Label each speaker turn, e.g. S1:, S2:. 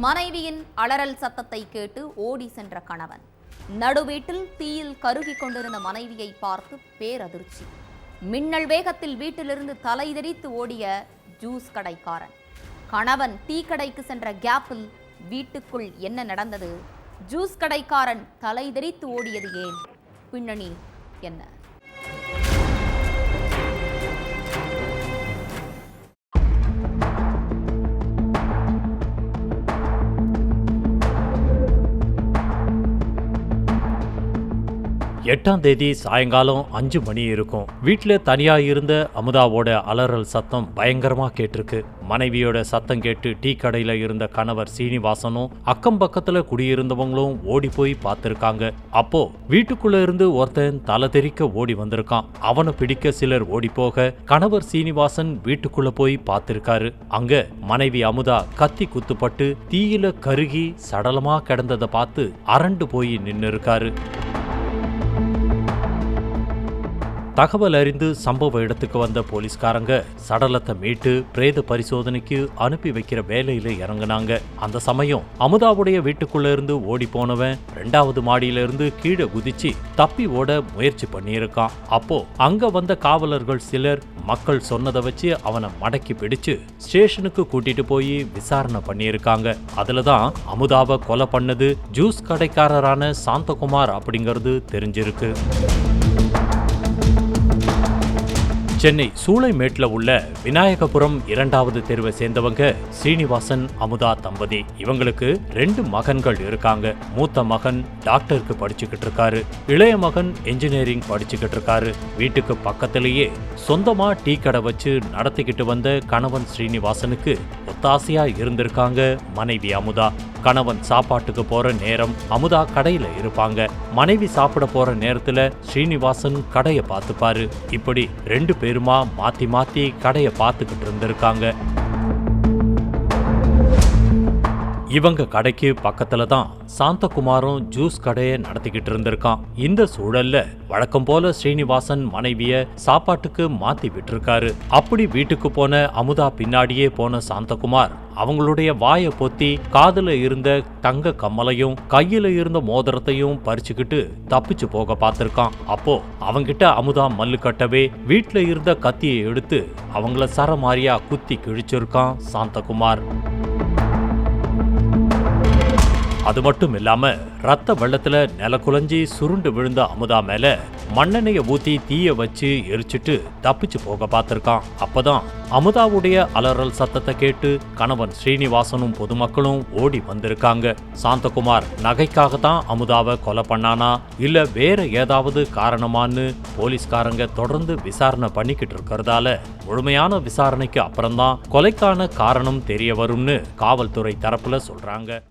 S1: மனைவியின் அலறல் சத்தத்தை கேட்டு ஓடி சென்ற கணவன். நடுவீட்டில் தீயில் கருகிக் கொண்டிருந்த மனைவியை பார்த்து பேரதிர்ச்சி. மின்னல் வேகத்தில் வீட்டிலிருந்து தலைதெறித்து ஓடிய ஜூஸ் கடைக்காரன். கணவன் டீ கடைக்கு சென்ற கேப்பில் வீட்டுக்குள் என்ன நடந்தது? ஜூஸ் கடைக்காரன் தலைதெறித்து ஓடியது ஏன்? பின்னணி என்ன?
S2: எட்டாம் தேதி சாயங்காலம் 5 மணி இருக்கும். வீட்டில் தனியா இருந்த அமுதாவோட அலறல் சத்தம் பயங்கரமா கேட்டிருக்கு. மனைவியோட சத்தம் கேட்டு டீ கடையில இருந்த கணவர் சீனிவாசனும் அக்கம் பக்கத்துல குடியிருந்தவங்களும் ஓடி போய் பார்த்திருக்காங்க. அப்போ வீட்டுக்குள்ள இருந்து ஒருத்தன் தலை தெறிக்க ஓடி வந்திருக்கான். அவனை பிடிக்க சிலர் ஓடி போக கணவர் சீனிவாசன் வீட்டுக்குள்ள போய் பார்த்திருக்காரு. அங்க மனைவி அமுதா கத்தி குத்துப்பட்டு தீயில கருகி சடலமா கிடந்ததை பார்த்து அரண்டு போய் நின்னு இருக்காரு. தகவல் அறிந்து சம்பவ இடத்துக்கு வந்த போலீஸ்காரங்க சடலத்தை மீட்டு பிரேத பரிசோதனைக்கு அனுப்பி வைக்கிற வேலையில இறங்குனாங்க. அந்த சமயம் அமுதாவுடைய வீட்டுக்குள்ள இருந்து ஓடி போனவன் 2வது மாடியில இருந்து கீழே குதிச்சு தப்பி ஓட முயற்சி பண்ணியிருக்கான். அப்போ அங்க வந்த காவலர்கள் சிலர் மக்கள் சொன்னதை வச்சு அவனை மடக்கி பிடிச்சு ஸ்டேஷனுக்கு கூட்டிட்டு போய் விசாரணை பண்ணியிருக்காங்க. அதுலதான் அமுதாவை கொலை பண்ணது ஜூஸ் கடைக்காரரான சாந்தகுமார் அப்படிங்கிறது தெரிஞ்சிருக்கு. சென்னை சூளைமேட்ல உள்ள விநாயகபுரம் 2வது தெருவை சேர்ந்தவங்க சீனிவாசன் அமுதா தம்பதி. இவங்களுக்கு 2 மகன்கள் இருக்காங்க. மூத்த மகன் டாக்டருக்கு படிச்சுக்கிட்டு இருக்காரு. இளைய மகன் இன்ஜினியரிங் படிச்சுக்கிட்டு இருக்காரு. வீட்டுக்கு பக்கத்திலேயே சொந்தமா டீ கடை வச்சு நடத்திக்கிட்டு வந்த கணவன் ஸ்ரீனிவாசனுக்கு ஒத்தாசையா இருந்திருக்காங்க மனைவி அமுதா. கணவன் சாப்பாட்டுக்கு போற நேரம் அமுதா கடையில இருப்பாங்க. மனைவி சாப்பிட போற நேரத்துல ஸ்ரீனிவாசன் கடைய பார்த்துப்பாரு. இப்படி 2 பேருமா மாத்தி மாத்தி கடைய பார்த்துக்கிட்டு இருந்திருக்காங்க. இவங்க கடைக்கு பக்கத்துல தான் சாந்தகுமாரும் ஜூஸ் கடையை நடத்திக்கிட்டு இருந்திருக்கான். இந்த சூழல்ல வழக்கம் போல ஸ்ரீனிவாசன் மனைவிய சாப்பாட்டுக்கு மாத்தி விட்டுருக்காரு. அப்படி வீட்டுக்கு போன அமுதா பின்னாடியே போன சாந்தகுமார் அவங்களுடைய வாயை பொத்தி காதுல இருந்த தங்க கம்மலையும் கையில இருந்த மோதிரத்தையும் பறிச்சுக்கிட்டு தப்பிச்சு போக பார்த்திருக்கான். அப்போ அவங்கிட்ட அமுதா மல்லு கட்டவே வீட்டுல இருந்த கத்தியை எடுத்து அவங்கள சரமாரியா குத்தி கிழிச்சிருக்கான் சாந்தகுமார். அது மட்டும் இல்லாம ரத்த வெள்ளத்துல நிலக்குலைஞ்சி சுருண்டு விழுந்த அமுதா மேல மண்ணெண்ணெய ஊத்தி தீய வச்சு எரிச்சிட்டு தப்பிச்சு போக பார்த்திருக்கான். அப்பதான் அமுதாவுடைய அலறல் சத்தத்தை கேட்டு கணவன் ஸ்ரீனிவாசனும் பொதுமக்களும் ஓடி வந்திருக்காங்க. சாந்தகுமார் நகைக்காக தான் அமுதாவை கொலை பண்ணானா இல்ல வேற ஏதாவது காரணமான்னு போலீஸ்காரங்க தொடர்ந்து விசாரணை பண்ணிக்கிட்டு இருக்கிறதால முழுமையான விசாரணைக்கு அப்புறம்தான் கொலைக்கான காரணம் தெரிய வரும்னு காவல்துறை தரப்புல சொல்றாங்க.